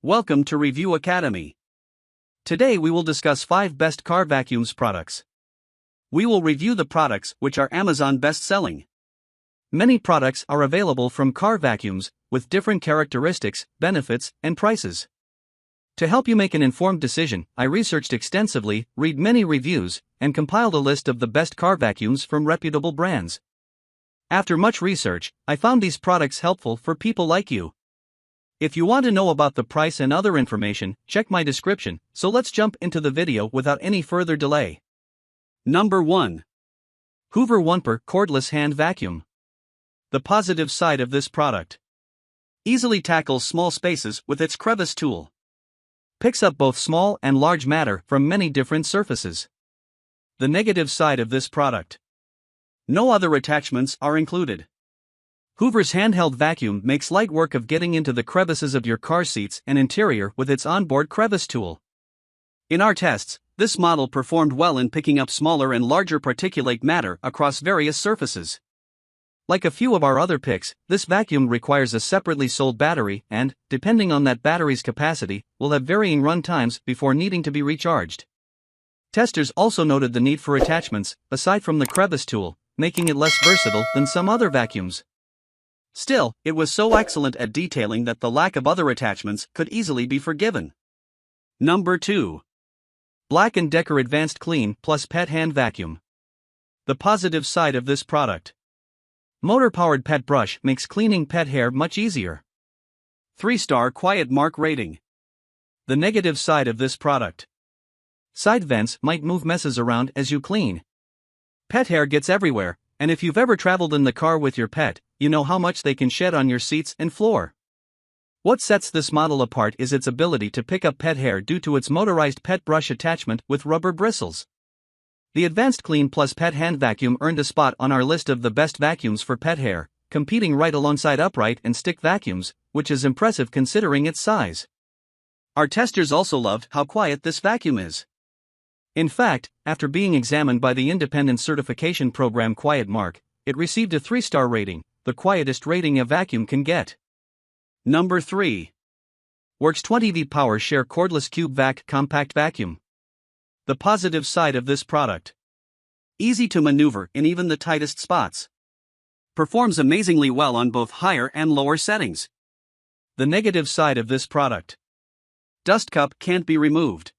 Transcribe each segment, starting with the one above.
Welcome to Review Academy. Today we will discuss 5 best car vacuums products. We will review the products which are Amazon best-selling. Many products are available from car vacuums, with different characteristics, benefits, and prices. To help you make an informed decision, I researched extensively, read many reviews, and compiled a list of the best car vacuums from reputable brands. After much research, I found these products helpful for people like you. If you want to know about the price and other information, check my description, so let's jump into the video without any further delay. Number 1. Hoover One-Per Cordless Hand Vacuum. The positive side of this product: easily tackles small spaces with its crevice tool. Picks up both small and large matter from many different surfaces. The negative side of this product: no other attachments are included. Hoover's handheld vacuum makes light work of getting into the crevices of your car seats and interior with its onboard crevice tool. In our tests, this model performed well in picking up smaller and larger particulate matter across various surfaces. Like a few of our other picks, this vacuum requires a separately sold battery and, depending on that battery's capacity, will have varying run times before needing to be recharged. Testers also noted the need for attachments, aside from the crevice tool, making it less versatile than some other vacuums. Still, it was so excellent at detailing that the lack of other attachments could easily be forgiven. Number 2. Black & Decker Advanced Clean Plus Pet Hand Vacuum. The positive side of this product: motor-powered pet brush makes cleaning pet hair much easier. 3-star Quiet Mark rating. The negative side of this product: side vents might move messes around as you clean. Pet hair gets everywhere, and if you've ever traveled in the car with your pet, you know how much they can shed on your seats and floor. What sets this model apart is its ability to pick up pet hair due to its motorized pet brush attachment with rubber bristles. The Advanced Clean Plus Pet Hand Vacuum earned a spot on our list of the best vacuums for pet hair, competing right alongside upright and stick vacuums, which is impressive considering its size. Our testers also loved how quiet this vacuum is. In fact, after being examined by the independent certification program Quiet Mark, it received a 3-star rating, the quietest rating a vacuum can get. Number 3. Worx 20V Power Share Cordless Cube Vac Compact Vacuum. The positive side of this product: easy to maneuver in even the tightest spots. Performs amazingly well on both higher and lower settings. The negative side of this product: dust cup can't be removed.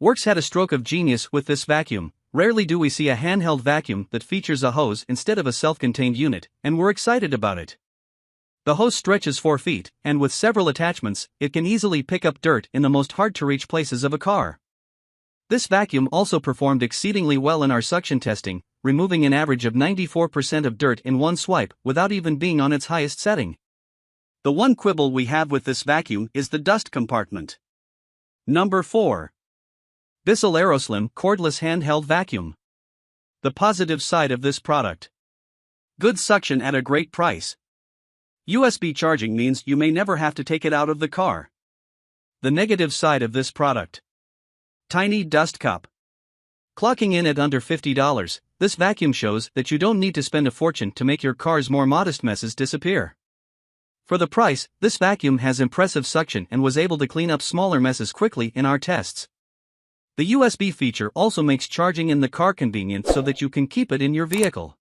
Worx had a stroke of genius with this vacuum. Rarely do we see a handheld vacuum that features a hose instead of a self-contained unit, and we're excited about it. The hose stretches 4 feet, and with several attachments, it can easily pick up dirt in the most hard-to-reach places of a car. This vacuum also performed exceedingly well in our suction testing, removing an average of 94% of dirt in one swipe without even being on its highest setting. The one quibble we have with this vacuum is the dust compartment. Number 4. Bissell AeroSlim Cordless Handheld Vacuum. The positive side of this product: good suction at a great price. USB charging means you may never have to take it out of the car. The negative side of this product: tiny dust cup. Clocking in at under $50, this vacuum shows that you don't need to spend a fortune to make your car's more modest messes disappear. For the price, this vacuum has impressive suction and was able to clean up smaller messes quickly in our tests. The USB feature also makes charging in the car convenient so that you can keep it in your vehicle.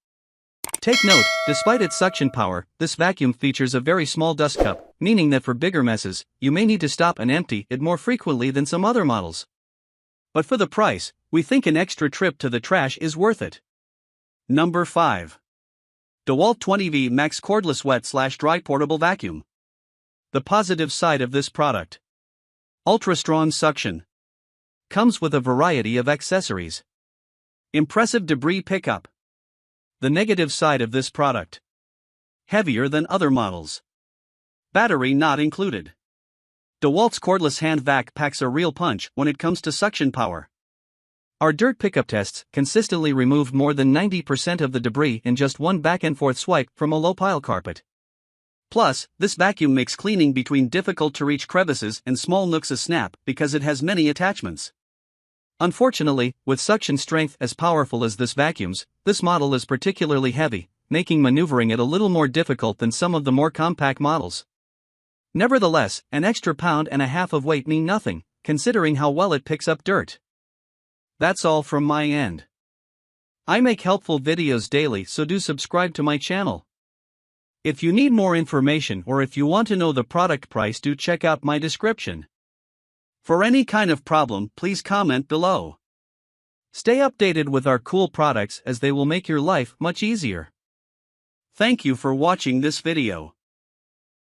Take note, despite its suction power, this vacuum features a very small dust cup, meaning that for bigger messes, you may need to stop and empty it more frequently than some other models. But for the price, we think an extra trip to the trash is worth it. Number 5. DeWalt 20V Max Cordless Wet/Dry Portable Vacuum. The positive side of this product: ultra-strong suction. Comes with a variety of accessories. Impressive debris pickup. The negative side of this product: heavier than other models. Battery not included. DeWalt's cordless hand vac packs a real punch when it comes to suction power. Our dirt pickup tests consistently removed more than 90% of the debris in just one back-and-forth swipe from a low-pile carpet. Plus, this vacuum makes cleaning between difficult-to-reach crevices and small nooks a snap because it has many attachments. Unfortunately, with suction strength as powerful as this vacuum's, this model is particularly heavy, making maneuvering it a little more difficult than some of the more compact models. Nevertheless, an extra pound and a half of weight mean nothing, considering how well it picks up dirt. That's all from my end. I make helpful videos daily, so do subscribe to my channel. If you need more information or if you want to know the product price, do check out my description. For any kind of problem, please comment below. Stay updated with our cool products as they will make your life much easier. Thank you for watching this video.